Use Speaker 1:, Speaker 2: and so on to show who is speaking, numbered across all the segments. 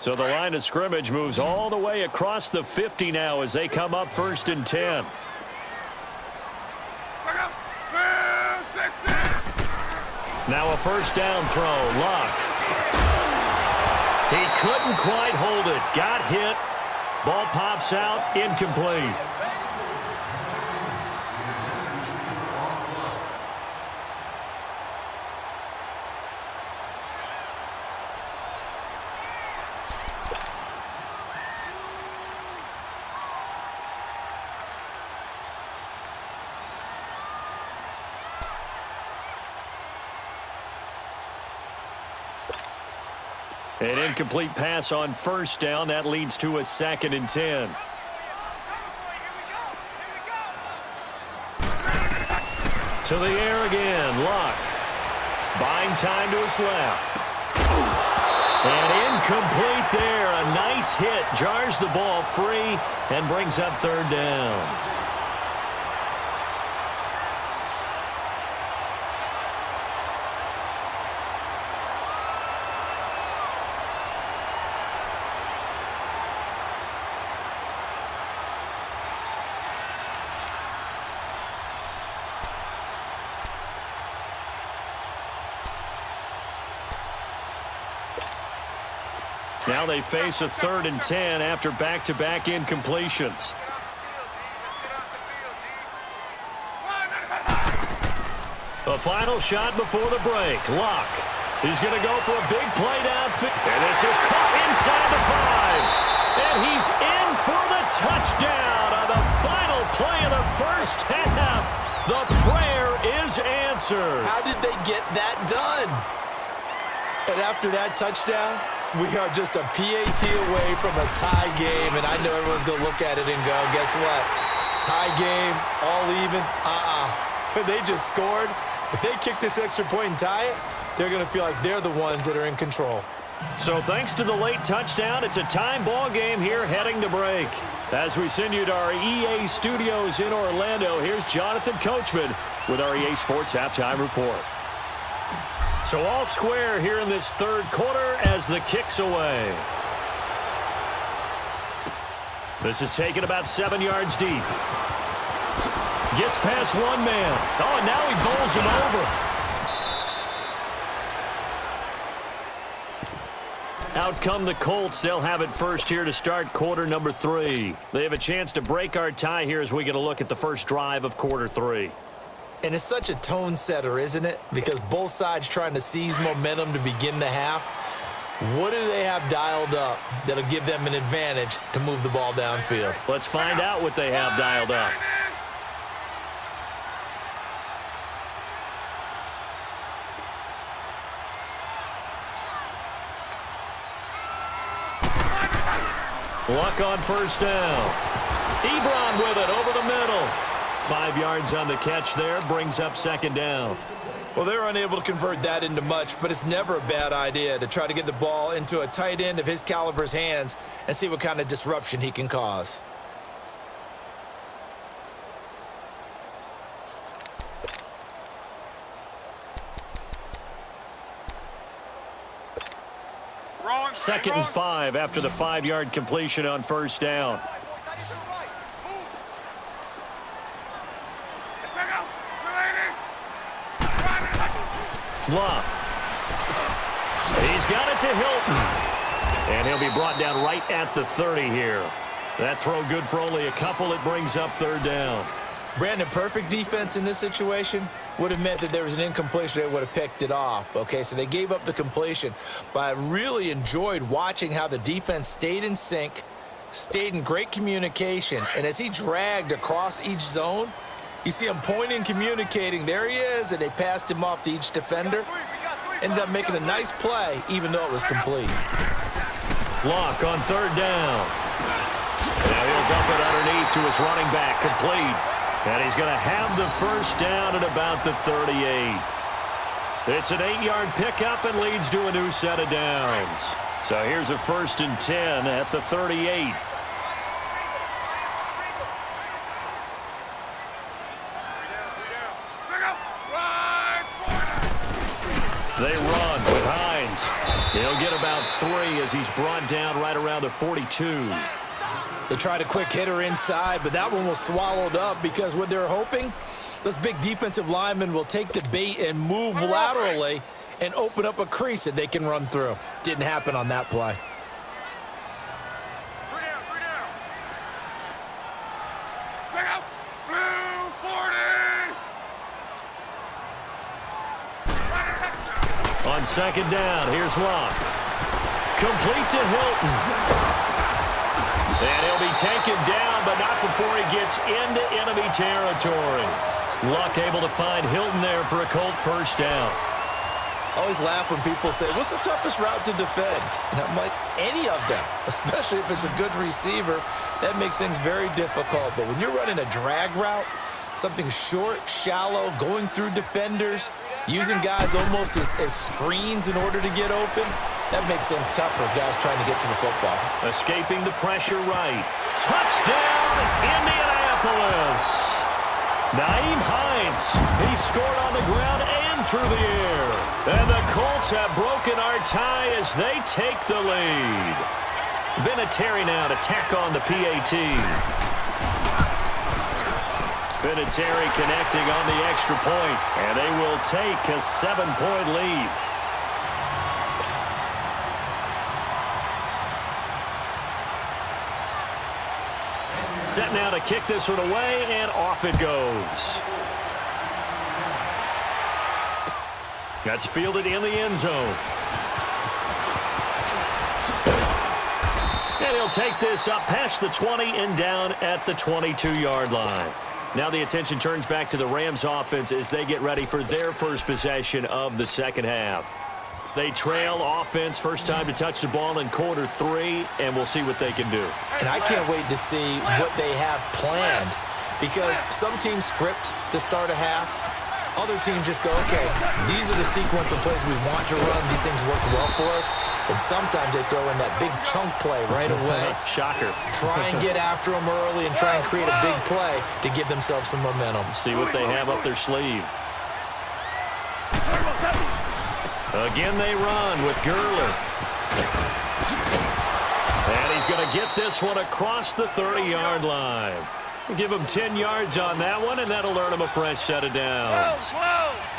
Speaker 1: So the line of scrimmage moves all the way across the 50 now as they come up 1st and 10. Now a first down throw. Luck. He couldn't quite hold it. Got hit. Ball pops out. Incomplete. An incomplete pass on first down. That leads to a 2nd and 10. To the air again. Luck. Buying time to his left. And incomplete there. A nice hit. Jars the ball free and brings up 3rd down. Now they face a 3rd and 10 after back-to-back incompletions. The final shot before the break. Luck. He's going to go for a big play downfield. And this is caught inside the 5. And he's in for the touchdown on the final play of the first half. The prayer is answered.
Speaker 2: How did they get that done? And after that touchdown, we are just a PAT away from a tie game, and I know everyone's going to look at it and go, guess what? Tie game, all even? They just scored. If they kick this extra point and tie it, they're going to feel like they're the ones that are in control.
Speaker 1: So thanks to the late touchdown, it's a time ball game here heading to break. As we send you to our EA studios in Orlando, here's Jonathan Coachman with our EA Sports Halftime Report. So all square here in this 3rd quarter as the kick's away. This is taken about 7 yards deep. Gets past one man. Oh, and now he bowls him over. Out come the Colts. They'll have it first here to start quarter number 3. They have a chance to break our tie here as we get a look at the first drive of quarter 3.
Speaker 2: And it's such a tone setter, isn't it? Because both sides trying to seize momentum to begin the half. What do they have dialed up that'll give them an advantage to move the ball downfield?
Speaker 1: Let's find out what they have dialed up. Luck on first down. Ebron with it over the middle. 5 yards on the catch there, brings up 2nd down.
Speaker 2: Well, they're unable to convert that into much, but it's never a bad idea to try to get the ball into a tight end of his caliber's hands and see what kind of disruption he can cause.
Speaker 1: Second and 5 after the 5-yard completion on first down. Luck. He's got it to Hilton. And he'll be brought down right at the 30 here. That throw good for only a couple. It brings up 3rd down.
Speaker 2: Brandon, perfect defense in this situation would have meant that there was an incompletion. They would have picked it off. Okay, so they gave up the completion. But I really enjoyed watching how the defense stayed in sync, stayed in great communication. And as he dragged across each zone, you see him pointing, communicating. There he is, and they passed him off to each defender. Ended up making a nice play, even though it was complete.
Speaker 1: Luck on 3rd down. Now he'll dump it underneath to his running back, complete. And he's going to have the first down at about the 38. It's an 8-yard pickup and leads to a new set of downs. So here's a 1st and 10 at the 38. They run with Hines. He'll get about 3 as he's brought down right around the 42.
Speaker 2: They tried a quick hitter inside, but that one was swallowed up because what they're hoping, those big defensive linemen will take the bait and move laterally and open up a crease that they can run through. Didn't happen on that play.
Speaker 1: On second down, here's Locke. Complete to Hilton. And he'll be taken down, but not before he gets into enemy territory. Luck able to find Hilton there for a Colt first down.
Speaker 2: Always laugh when people say, what's the toughest route to defend? And I'm like, any of them, especially if it's a good receiver. That makes things very difficult. But when you're running a drag route, something short, shallow, going through defenders, using guys almost as screens in order to get open, that makes things tough for guys trying to get to the football.
Speaker 1: Escaping the pressure right. Touchdown, Indianapolis. Nyheim Hines. He scored on the ground and through the air. And the Colts have broken our tie as they take the lead. Vinatieri now to tack on the PAT. Vinatieri connecting on the extra point, and they will take a 7-point lead. Set now to kick this one away, and off it goes. That's fielded in the end zone. And he'll take this up past the 20 and down at the 22-yard line. Now the attention turns back to the Rams offense as they get ready for their first possession of the second half. They trail offense, first time to touch the ball in quarter 3, and we'll see what they can do.
Speaker 2: And I can't wait to see what they have planned, because some teams script to start a half. Other teams just go, okay, these are the sequence of plays we want to run. These things work well for us. And sometimes they throw in that big chunk play right away.
Speaker 1: Shocker.
Speaker 2: Try and get after them early and try and create a big play to give themselves some momentum.
Speaker 1: See what they have up their sleeve. Again, they run with Gurley. And he's going to get this one across the 30-yard line. Give him 10 yards on that one, and that'll earn him a fresh set of downs.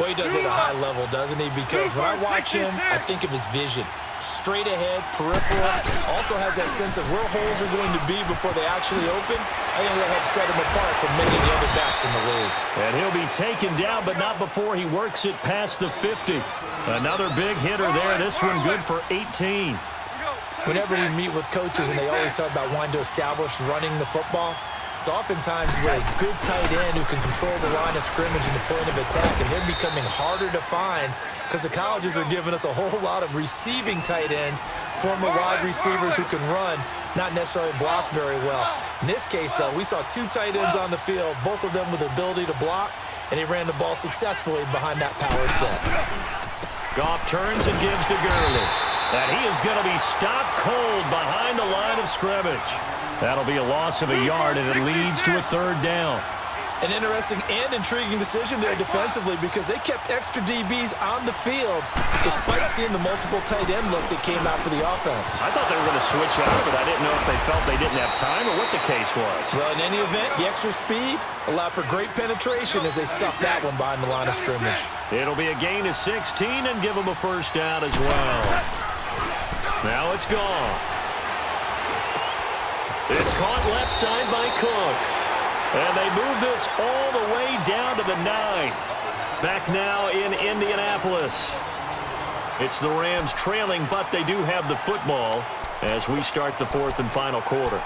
Speaker 2: Boy, he does it at a high level, doesn't he? Because when I watch him, I think of his vision. Straight ahead, peripheral. Also has that sense of where holes are going to be before they actually open. I think that helps set him apart from many of the other backs in the league.
Speaker 1: And he'll be taken down, but not before he works it past the 50. Another big hitter there. This one good for 18.
Speaker 2: Whenever we meet with coaches and they always talk about wanting to establish running the football, it's oftentimes with a good tight end who can control the line of scrimmage and the point of attack, and they're becoming harder to find because the colleges are giving us a whole lot of receiving tight ends, former wide receivers who can run, not necessarily block very well. In this case, though, we saw 2 tight ends on the field, both of them with the ability to block, and he ran the ball successfully behind that power set.
Speaker 1: Goff turns and gives to Gurley. And he is going to be stopped cold behind the line of scrimmage. That'll be a loss of a yard, and it leads to a 3rd down.
Speaker 2: An interesting and intriguing decision there defensively because they kept extra DBs on the field despite seeing the multiple tight end look that came out for the offense.
Speaker 1: I thought they were going to switch out, but I didn't know if they felt they didn't have time or what the case was.
Speaker 2: Well, in any event, the extra speed allowed for great penetration as they stuffed that one behind the line of scrimmage.
Speaker 1: It'll be a gain of 16 and give them a first down as well. Now it's gone. It's caught left side by Cooks. And they move this all the way down to the 9. Back now in Indianapolis. It's the Rams trailing, but they do have the football as we start the 4th and final quarter.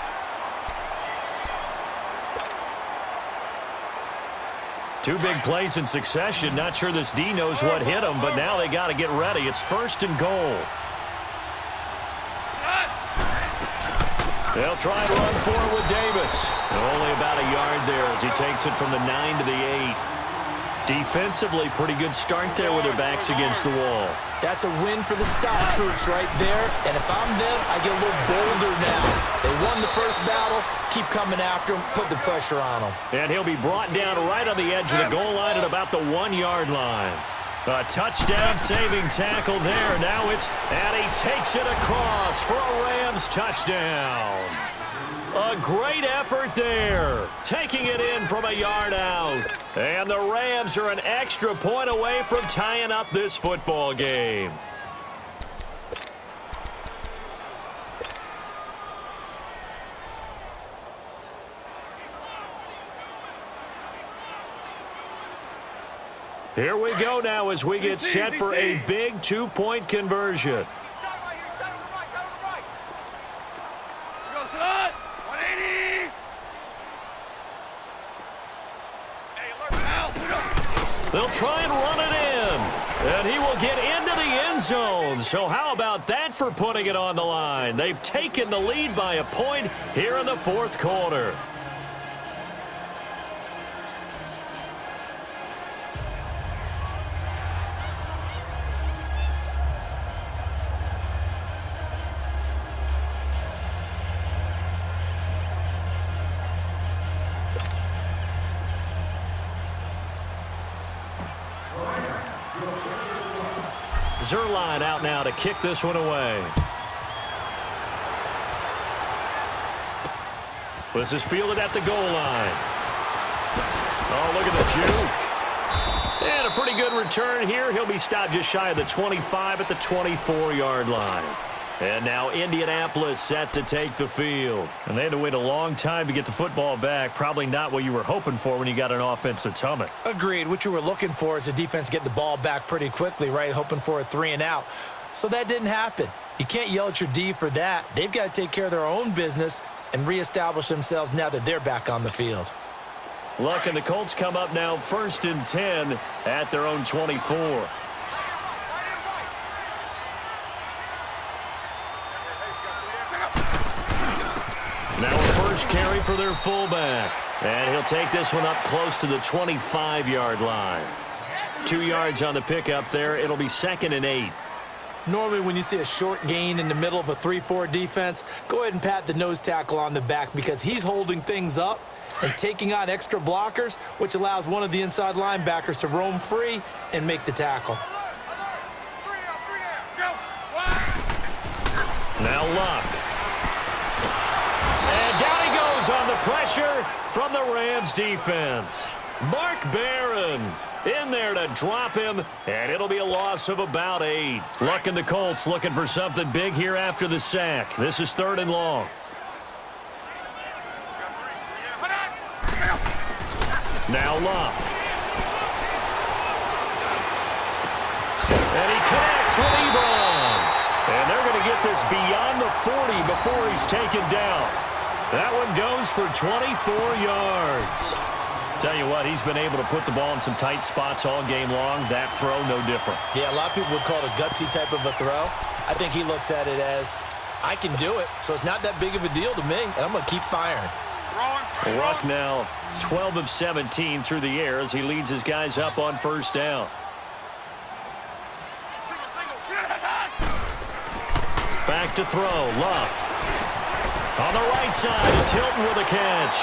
Speaker 1: Two big plays in succession. Not sure this D knows what hit him, but now they got to get ready. It's 1st and goal. They'll try and run for it with Davis. Only about a yard there as he takes it from the 9 to the 8. Defensively, pretty good start there with their backs against the wall.
Speaker 2: That's a win for the stout troops right there. And if I'm them, I get a little bolder now. They won the first battle. Keep coming after them. Put the pressure on them.
Speaker 1: And he'll be brought down right on the edge of the goal line at about the 1-yard line. A touchdown-saving tackle there. Now and he takes it across for a Rams touchdown. A great effort there, taking it in from a yard out. And the Rams are an extra point away from tying up this football game. Here we go now as we get set for a big two-point conversion. They'll try and run it in, and he will get into the end zone. So how about that for putting it on the line? They've taken the lead by a point here in the fourth quarter. Zerline out now to kick this one away. This is fielded at the goal line. Oh, look at the juke. And a pretty good return here. He'll be stopped just shy of the 25 at the 24-yard line. And now Indianapolis set to take the field. And they had to wait a long time to get the football back. Probably not what you were hoping for when you got an offense that's humming.
Speaker 2: Agreed. What you were looking for is the defense getting the ball back pretty quickly, right? Hoping for a 3-and-out. So that didn't happen. You can't yell at your D for that. They've got to take care of their own business and reestablish themselves now that they're back on the field.
Speaker 1: Look, and the Colts come up now 1st and 10 at their own 24. Now a first carry for their fullback. And he'll take this one up close to the 25-yard line. 2 yards on the pickup there. It'll be 2nd and 8.
Speaker 2: Normally when you see a short gain in the middle of a 3-4 defense, go ahead and pat the nose tackle on the back because he's holding things up and taking on extra blockers, which allows one of the inside linebackers to roam free and make the tackle.
Speaker 1: Now Luck. And down he goes on the pressure from the Rams defense. Mark Barron in there to drop him, and it'll be a loss of about 8. Luck and the Colts looking for something big here after the sack. This is 3rd and long. Now Luck. And he connects with Ebron. And they're going to get this beyond the 40 before he's taken down. That one goes for 24 yards. Tell you what, he's been able to put the ball in some tight spots all game long. That throw, no different.
Speaker 2: Yeah, a lot of people would call it a gutsy type of a throw. I think he looks at it as, I can do it, so it's not that big of a deal to me, and I'm going to keep firing.
Speaker 1: Luck now 12 of 17 through the air as he leads his guys up on 1st down. Back to throw, Luck. On the right side, it's Hilton with a catch.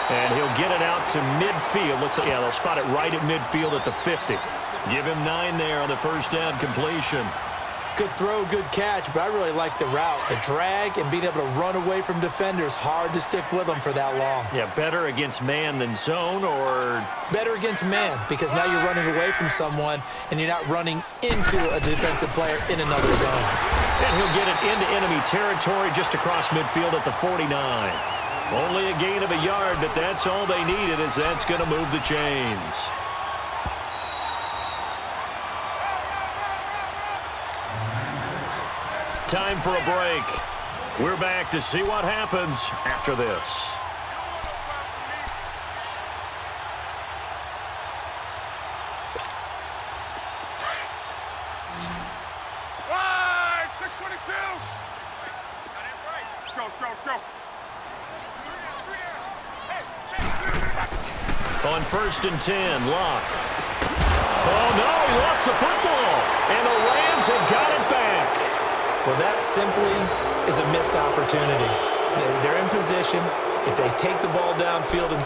Speaker 1: And he'll get it out to midfield. Looks like, yeah, they'll spot it right at midfield at the 50. Give him 9 there on the 1st down completion.
Speaker 2: Good throw, good catch, but I really like the route. The drag and being able to run away from defenders, hard to stick with them for that long.
Speaker 1: Yeah, better against man than zone, or?
Speaker 2: Better against man, because now you're running away from someone and you're not running into a defensive player in another zone.
Speaker 1: And he'll get it into enemy territory just across midfield at the 49. Only a gain of a yard, but that's all they needed, as that's going to move the chains. Time for a break. We're back to see what happens after this.
Speaker 3: Right, 622. Let's go.
Speaker 1: On 1st and 10, Luck. Oh, no, he lost the football. And the Rams have got it back.
Speaker 2: Well, that simply is a missed opportunity. They're in position. If they take the ball downfield and